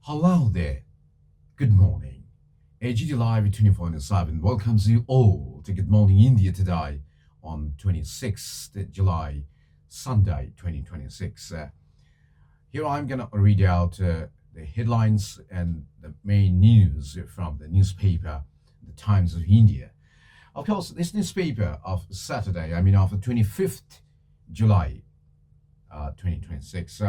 Hello there. Good morning. AGT Live 24/7 welcomes you all to Good Morning India today on 26th July, Sunday 2026. Here I'm going to read out the headlines and the main news from the newspaper, The Times of India. Of course, this newspaper of Saturday, of the 25th July 2026.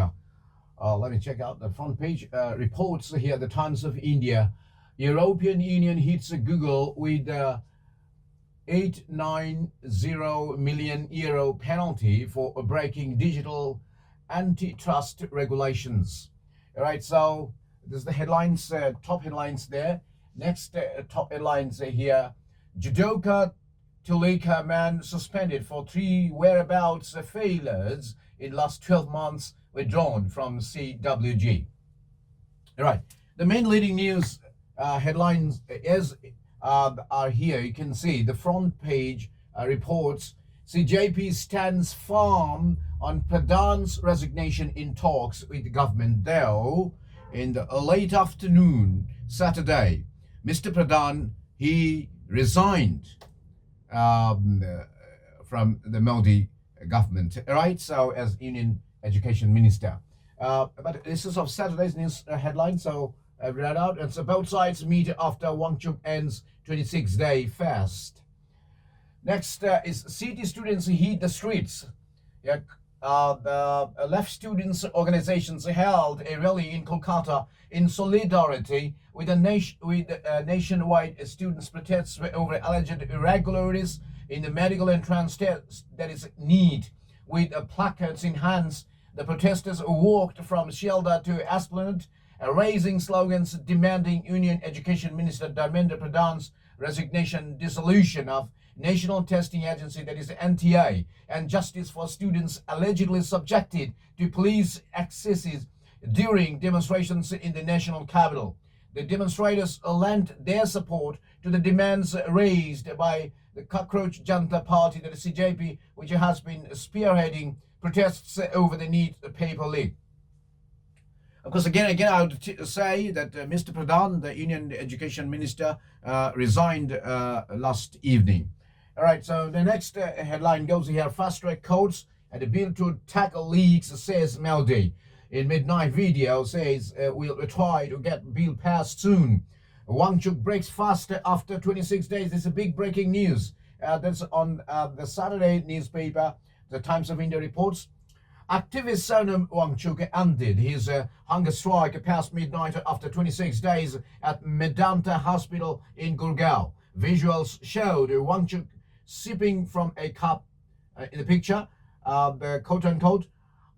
Let me check out the front page. Reports here, The Times of India. European Union hits Google with €890 million penalty for breaking digital antitrust regulations. All right, so this is the headlines, top headlines there. Next top headlines here. Judoka Tulika man suspended for 3 whereabouts failures in last 12 months withdrawn from CWG. All right, the main leading news headlines are here. You can see the front page reports CJP stands firm on Pradhan's resignation in talks with the government, though in the late afternoon Saturday, Mr. Pradhan, he resigned from the Modi government, right? So as Union Education Minister. But this is of Saturday's news headline, so I read out. And so both sides meet after Wangchuk ends 26-day fast. Next is city students heat the streets. Yeah, the left students organizations held a rally in Kolkata in solidarity with nationwide students' protests over alleged irregularities in the medical entrance test that is NEET. With placards in hands, the protesters walked from Shelda to Esplanade, raising slogans demanding Union Education Minister Dharmendra Pradhan's resignation, dissolution of National Testing Agency, that is NTA, and justice for students allegedly subjected to police excesses during demonstrations in the national capital. The demonstrators lent their support to the demands raised by the Cockroach Janta Party, that is CJP, which has been spearheading protests over the NEET paper leak. Of course, again, I would say that Mr. Pradhan, the Union Education Minister, resigned last evening. All right, so the next headline goes here: fast-track courts and the bill to tackle leaks, says Modi. In midnight video says we'll try to get bill passed soon. Wangchuk breaks fast after 26 days. This is a big breaking news. That's on the Saturday newspaper, The Times of India reports. Activist Sonam Wangchuk ended his hunger strike past midnight after 26 days at Medanta Hospital in Gurgaon. Visuals showed Wangchuk sipping from a cup in the picture, quote-unquote,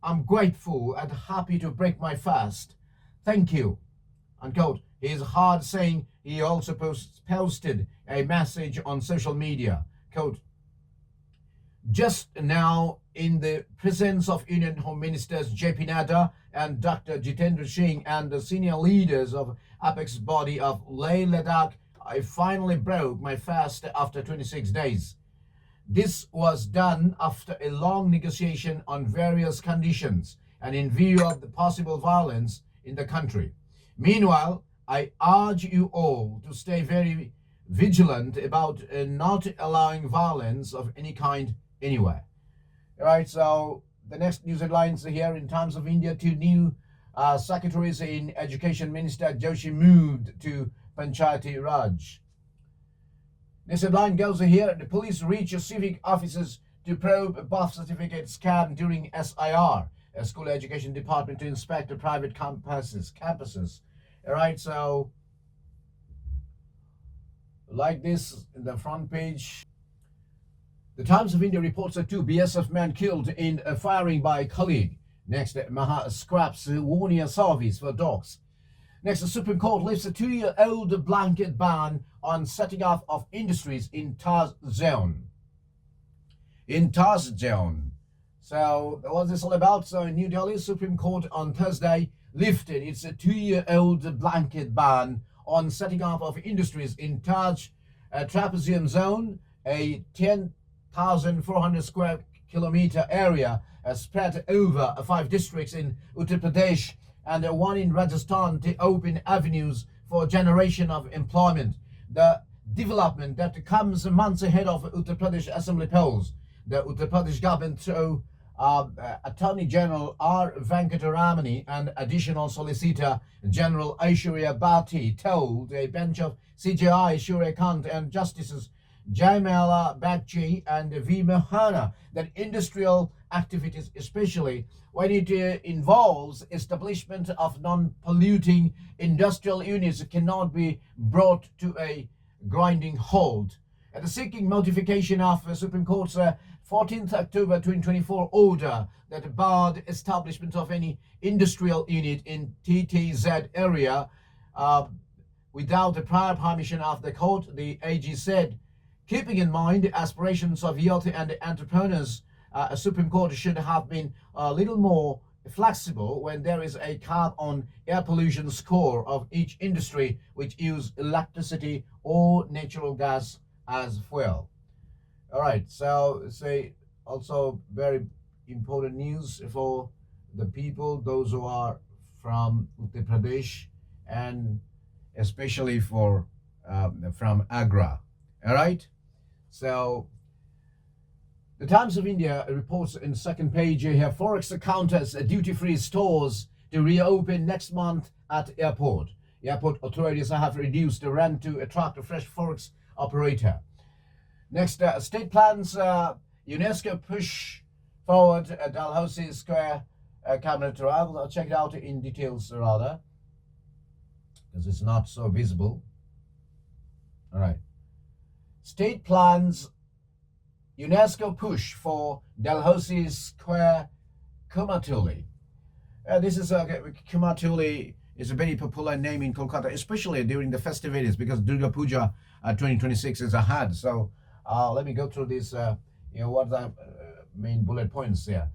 "I'm grateful and happy to break my fast. Thank you," unquote. His hard saying. He also posted a message on social media, quote, "Just now, in the presence of Union Home Ministers JP Nadda and Dr. Jitendra Singh and the senior leaders of apex body of Leh Ladakh, I finally broke my fast after 26 days. This was done after a long negotiation on various conditions and in view of the possible violence in the country. Meanwhile, I urge you all to stay very vigilant about not allowing violence of any kind anywhere." All right, so the next news headlines here in Times of India: 2 new secretaries in Education Minister Joshi moved to Panchayati Raj. This headline goes here: the police reach civic officers to probe birth certificate scam during SIR, a school education department to inspect the private campuses. All right, so like this in the front page. The Times of India reports that 2 BSF men killed in a firing by a colleague. Next, Maha scraps one-year service for dogs. Next, the Supreme Court lifts a 2-year-old blanket ban on setting up of industries in Taj zone. So what's this all about? So in New Delhi, Supreme Court on Thursday lifted its 2-year-old blanket ban on setting up of industries in Taj Trapezium zone, a 10,400 square kilometer area spread over 5 districts in Uttar Pradesh and one in Rajasthan to open avenues for generation of employment. The development that comes months ahead of Uttar Pradesh Assembly polls. The Uttar Pradesh government through Attorney General R. Venkataramani and Additional Solicitor General Aishwarya Bhatti told a bench of CJI Surya Kant and Justices Jaimala Bagchi and V. Mohana that industrial activities, especially when it involves establishment of non-polluting industrial units, cannot be brought to a grinding halt. At the seeking modification of Supreme Court's 14th October 2024 order that barred establishment of any industrial unit in TTZ area without the prior permission of the court, the AG said, keeping in mind aspirations of youth and entrepreneurs, a Supreme Court should have been a little more flexible when there is a cap on air pollution score of each industry which use electricity or natural gas as fuel. All right, so say also very important news for the people, those who are from Uttar Pradesh, and especially for from Agra. All right, so the Times of India reports in second page here, forex counters duty-free stores to reopen next month at airport. Airport authorities have reduced the rent to attract a fresh forex operator. Next, state plans UNESCO push forward Dalhousie Square camera trial. I'll check it out in details rather, because it's not so visible. All right. State plans UNESCO push for Dalhousie Square Kumatuli. This is Kumatuli is a very popular name in Kolkata, especially during the festivities, because Durga Puja 2026 is ahead. So let me go through this. What the main bullet points here.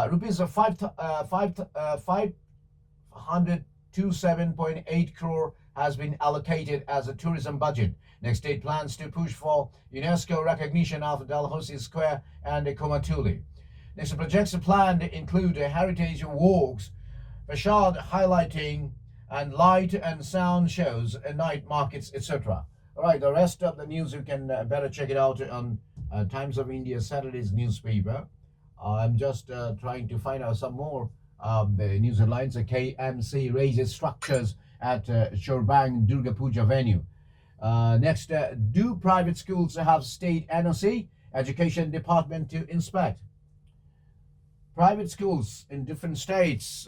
Rupees 527.8 crore has been allocated as a tourism budget. Next, state plans to push for UNESCO recognition of Dalhousie Square and Kumatuli. Next, projects planned include heritage walks, facade highlighting, and light and sound shows, night markets, etc. All right, the rest of the news you can better check it out on Times of India Saturday's newspaper. I'm just trying to find out some more the news headlines. KMC raises structures at Shorbang Durga Puja venue. Next, do private schools have state NOC? Education Department to inspect. Private schools in different states,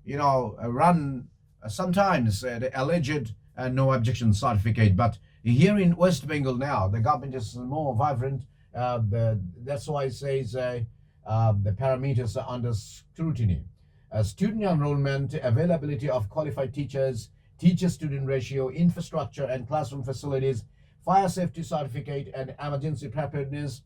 run sometimes the alleged no objection certificate. But here in West Bengal now, the government is more vibrant. That's why it says the parameters are under scrutiny. Student enrollment, availability of qualified teachers, teacher-student ratio, infrastructure and classroom facilities, fire safety certificate and emergency preparedness,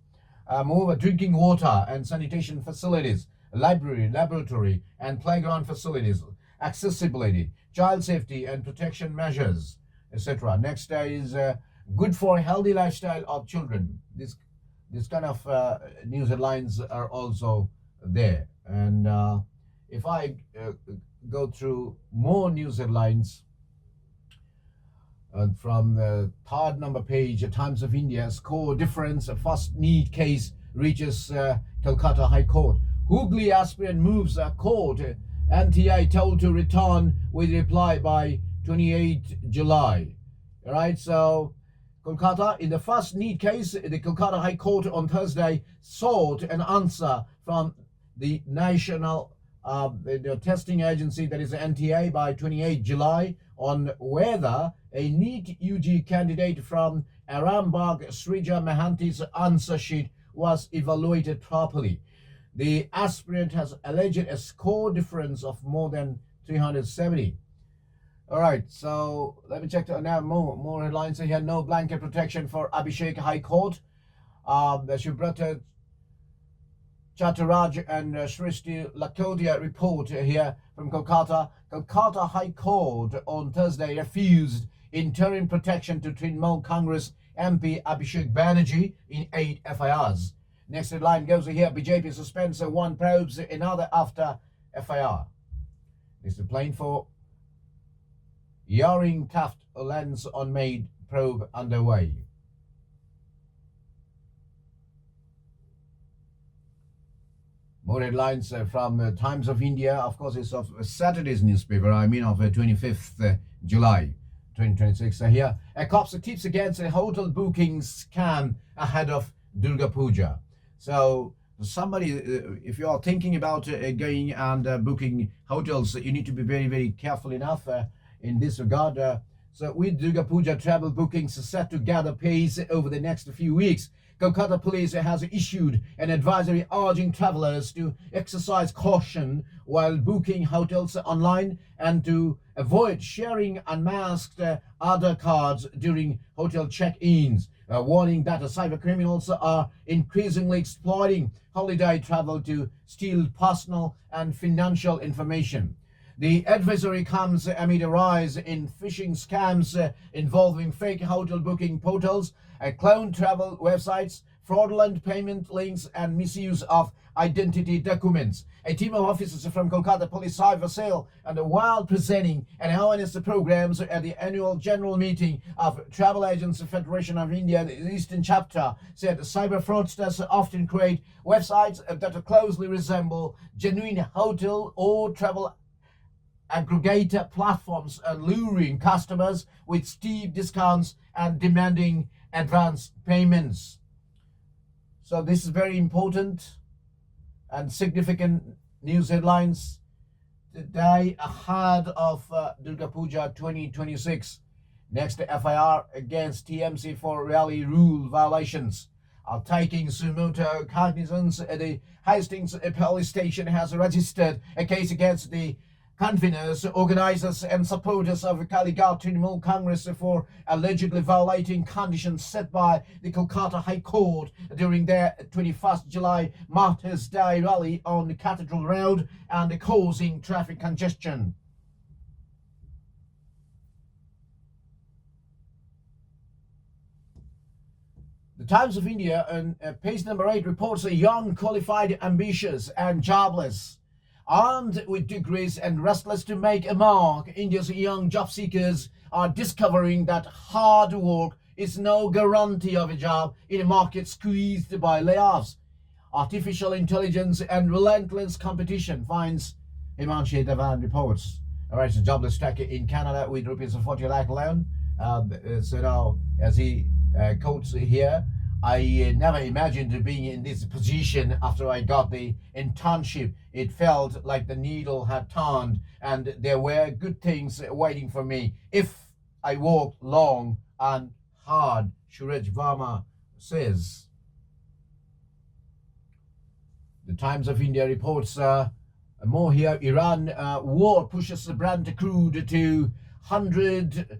moreover drinking water and sanitation facilities, library, laboratory and playground facilities, accessibility, child safety and protection measures, etc. Next is good for healthy lifestyle of children. This kind of news headlines are also there. And if I go through more news headlines from the third number page, Times of India, score difference, first need case reaches Kolkata High Court. Hooghly aspirant moves court. NTI told to return with reply by 28 July. All right, so Kolkata, in the first need case, the Kolkata High Court on Thursday sought an answer from the National the testing agency, that is NTA, by 28 July on whether a NEET UG candidate from Arambagh Srija Mahanti's answer sheet was evaluated properly. The aspirant has alleged a score difference of more than 370. All right, so let me check now more headlines here. No blanket protection for Abhishek High Court. The Subrata Chattaraj and Shrishti Lakodia report here from Kolkata. Kolkata High Court on Thursday refused interim protection to Trinamool Congress MP Abhishek Banerjee in 8 FIRs. Next headline goes here. BJP suspends one probes another after FIR. It's the plane for Yaring Taft lands unmade probe underway. More headlines from Times of India. Of course, it's of Saturday's newspaper. I mean, of 25th July 2026. Here, a cops tips against a hotel booking scam ahead of Durga Puja. So, somebody, if you are thinking about going and booking hotels, you need to be very, very careful enough in this regard. So, with Durga Puja, travel bookings are set to gather pace over the next few weeks. Kolkata Police has issued an advisory urging travelers to exercise caution while booking hotels online and to avoid sharing unmasked Aadhaar cards during hotel check-ins, warning that cyber criminals are increasingly exploiting holiday travel to steal personal and financial information. The advisory comes amid a rise in phishing scams involving fake hotel booking portals, clone travel websites, fraudulent payment links, and misuse of identity documents. A team of officers from Kolkata Police Cyber Cell and while presenting an awareness programs at the annual general meeting of Travel Agents Federation of India, the Eastern Chapter, said cyber fraudsters often create websites that closely resemble genuine hotel or travel aggregator platforms, luring customers with steep discounts and demanding advance payments. So this is very important and significant news headlines today ahead of Durga Puja 2026. Next, FIR against TMC for rally rule violations are taking sumoto cognizance. The Hastings police station has registered a case against the conveners, organizers and supporters of Kaligarh Trinamool Congress for allegedly violating conditions set by the Kolkata High Court during their 21st July Martyrs' Day rally on Cathedral Road and causing traffic congestion. The Times of India on page number 8 reports a young, qualified, ambitious and jobless, armed with degrees and restless to make a mark, India's young job seekers are discovering that hard work is no guarantee of a job in a market squeezed by layoffs. Artificial intelligence and relentless competition, finds Himanshi Devan reports. Alright, jobless tracker in Canada with rupees 40 lakh loan. So now, as he quotes here, I never imagined being in this position after I got the internship. It felt like the needle had turned and there were good things waiting for me if I worked long and hard, Suraj Verma says. The Times of India reports more here. Iran war pushes the Brent crude to $100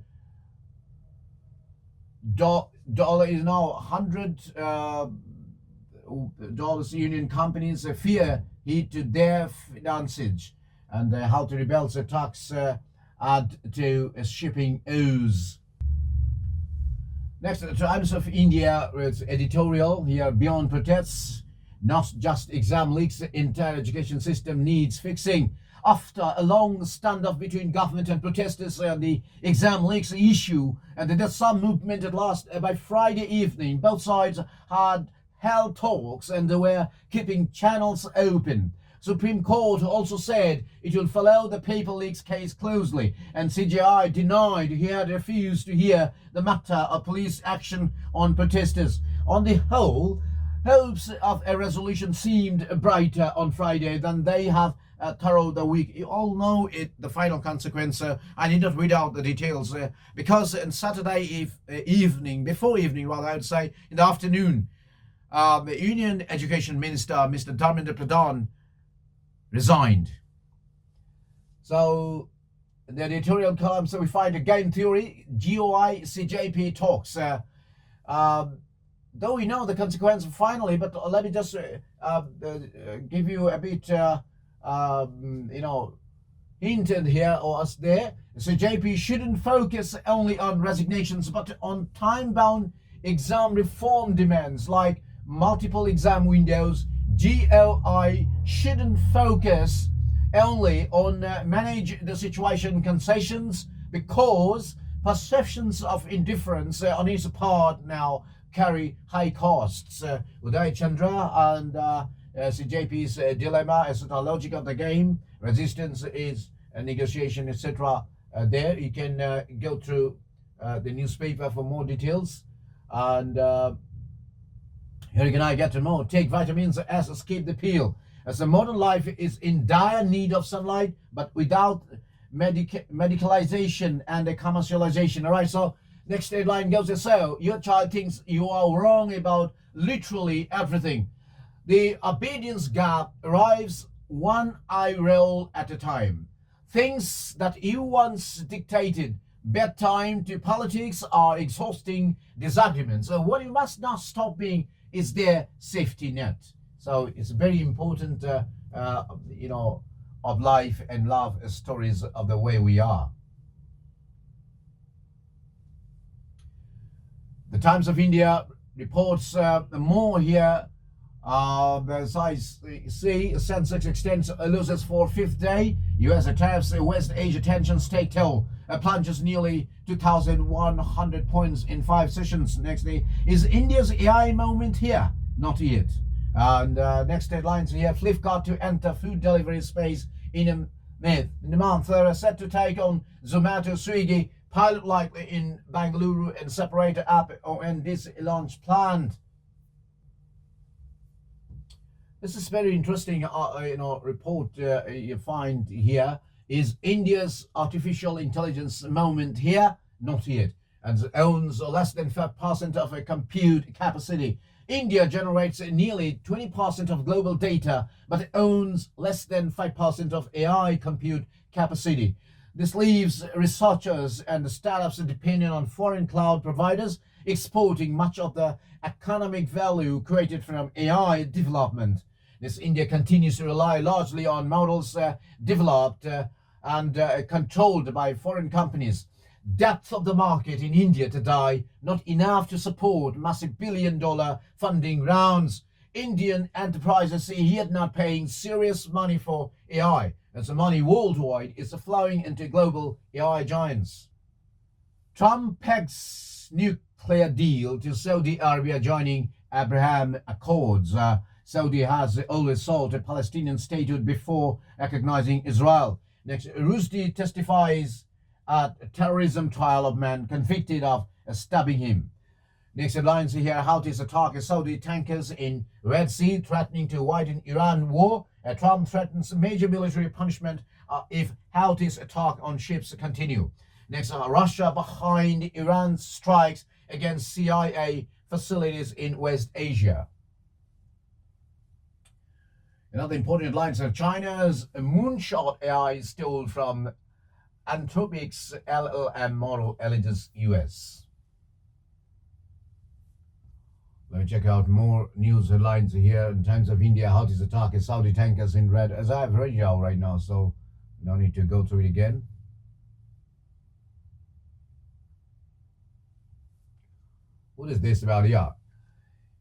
is now $100 Union companies fear hit to their finances, and how to rebels attacks add to shipping ooze. Next, the Times of India with editorial here. Beyond protests, not just exam leaks, entire education system needs fixing. After a long standoff between government and protesters on the exam leaks issue, and there's some movement at last, by Friday evening, both sides had held talks and they were keeping channels open. Supreme Court also said it will follow the paper leaks case closely, and CJI denied he had refused to hear the matter of police action on protesters. On the whole, hopes of a resolution seemed brighter on Friday than they have throughout the week. You all know it, the final consequence. I need not read out the details because on Saturday evening, before evening rather, I would say in the afternoon, the Union Education Minister, Mr. Dharmendra Pradhan, resigned. So the editorial column, so we find a game theory, GOI CJP talks. Though we know the consequence finally, but let me just give you a bit, hinted here or us there. So JP shouldn't focus only on resignations, but on time-bound exam reform demands like multiple exam windows. GOI shouldn't focus only on manage the situation concessions because perceptions of indifference on its part now carry high costs. Uday Chandra and CJP's dilemma is the logic of the game. Resistance is a negotiation, etc. There you can go through the newspaper for more details. And here can I get to know. Take vitamins as escape the peel. As the modern life is in dire need of sunlight, but without medicalization and the commercialization. All right, so next headline goes as so. Your child thinks you are wrong about literally everything. The obedience gap arrives one eye roll at a time. Things that you once dictated bedtime to politics are exhausting disagreements. So what you must not stop being is their safety net. So it's very important, of life and love stories of the way we are. The Times of India reports more here. As I see, Sensex extends losses for fifth day. U.S. tariffs, West Asia tensions take toll. Plunges nearly 2,100 points in 5 sessions. Next day, is India's AI moment here? Not yet. And next headlines here: Flipkart to enter food delivery space in a month. They're set to take on Zomato, Swiggy. Pilot likely in Bangalore and separator app and this launch planned. This is very interesting. Report you find here is India's artificial intelligence moment here? Not yet, and owns less than 5% of a compute capacity. India generates nearly 20% of global data, but owns less than 5% of AI compute capacity. This leaves researchers and startups dependent on foreign cloud providers, exporting much of the economic value created from AI development. This India continues to rely largely on models developed and controlled by foreign companies. Depth of the market in India today not enough to support massive billion-dollar funding rounds. Indian enterprises see yet not paying serious money for AI, as the money worldwide is flowing into global AI giants. Trump pegs nuclear deal to Saudi Arabia joining Abraham Accords. Saudi has always sought a Palestinian statehood before recognizing Israel. Next, Rushdie testifies at a terrorism trial of man convicted of stabbing him. Next headlines here: Houthis attack Saudi tankers in Red Sea, threatening to widen Iran war. Trump threatens major military punishment if Houthis attack on ships continue. Next, Russia behind Iran's strikes against CIA facilities in West Asia. Another important headlines are China's moonshot AI stole from Anthropic's LLM model alleges US. Let me check out more news headlines here. In Times of India, Houthis attack Saudi tankers in red. As I have read it out right now, so no need to go through it again. What is this about here?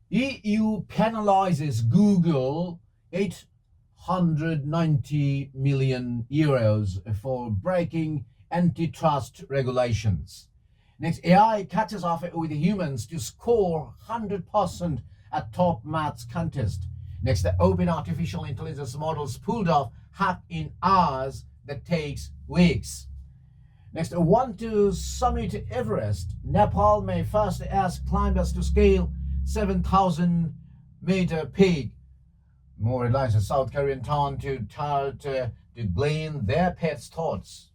EU penalizes Google 890 million euros for breaking antitrust regulations. Next, AI catches up with humans to score 100% at top maths contest. Next, the open artificial intelligence models pulled off hack in hours that takes weeks. Next, want to summit Everest. Nepal may first ask climbers to scale 7,000-meter peak. More headlines: a South Korean town to glean their pets' thoughts.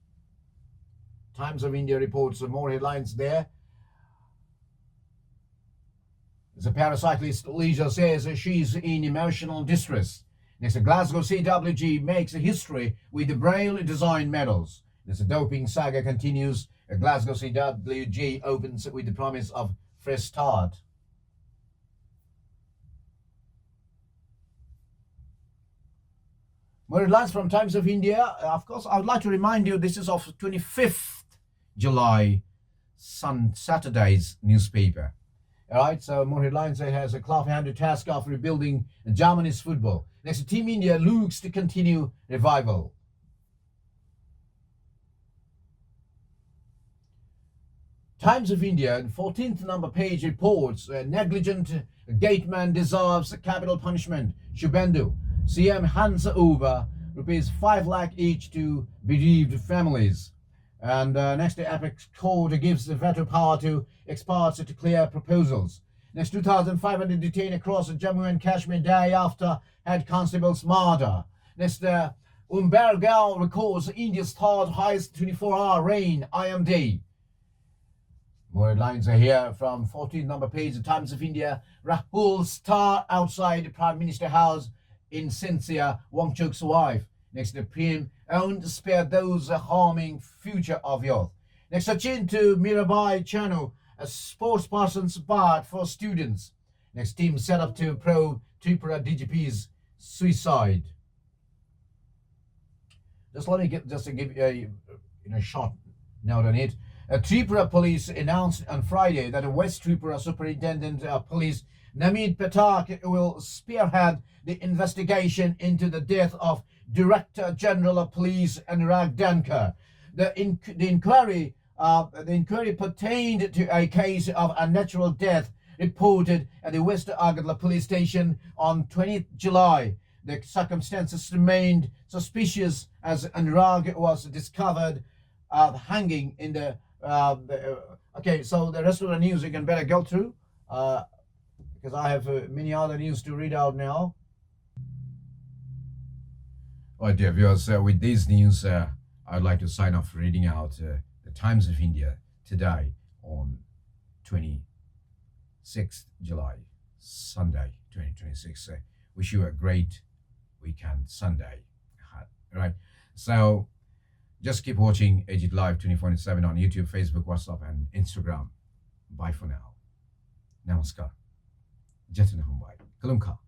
Times of India reports more headlines there. The paracyclist Lisa says she's in emotional distress. Next, Glasgow CWG makes history with the Braille design medals. This doping saga continues. Glasgow CWG opens with the promise of fresh start. More headlines from Times of India. Of course, I would like to remind you this is of 25th July, Saturday's newspaper. All right, so more headlines. It has a Clough-handed task of rebuilding Germany's football. Next, Team India looks to continue revival. Times of India, 14th number page reports negligent gateman deserves capital punishment. Shubhendu. CM hands over rupees 5 lakh each to bereaved families. And next, the Apex Court gives the veto power to experts to clear proposals. Next, 2,500 detained across Jammu and Kashmir day after head constable's murder. Next, Umbergaon records India's third highest 24-hour rain IMD. More headlines are here from 14th number page, the Times of India. Rahul star outside the Prime Minister house in Cynthia Wangchuk's wife. Next, the PM owned to spare those harming future of youth. Next, Sachin to Mirabai channel, a sports person's bar for students. Next, team set up to probe Tripura DGP's suicide. Let me give a short note on it. Tripura police announced on Friday that West Tripura Superintendent of Police Namit Patak will spearhead the investigation into the death of Director General of Police Anurag Dankar. The inquiry pertained to a case of unnatural death reported at the West Agadla police station on 20th July. The circumstances remained suspicious as Anurag was discovered hanging in the okay, so the rest of the news you can better go through because I have many other news to read out now. All right, dear viewers, with these news, I'd like to sign off reading out the Times of India today on 26th July, Sunday, 2026. Wish you a great weekend, Sunday. All right, so just keep watching Agit Live 24/7 on YouTube, Facebook, WhatsApp, and Instagram. Bye for now. Namaskar. Jatana Humbai. Kalumka.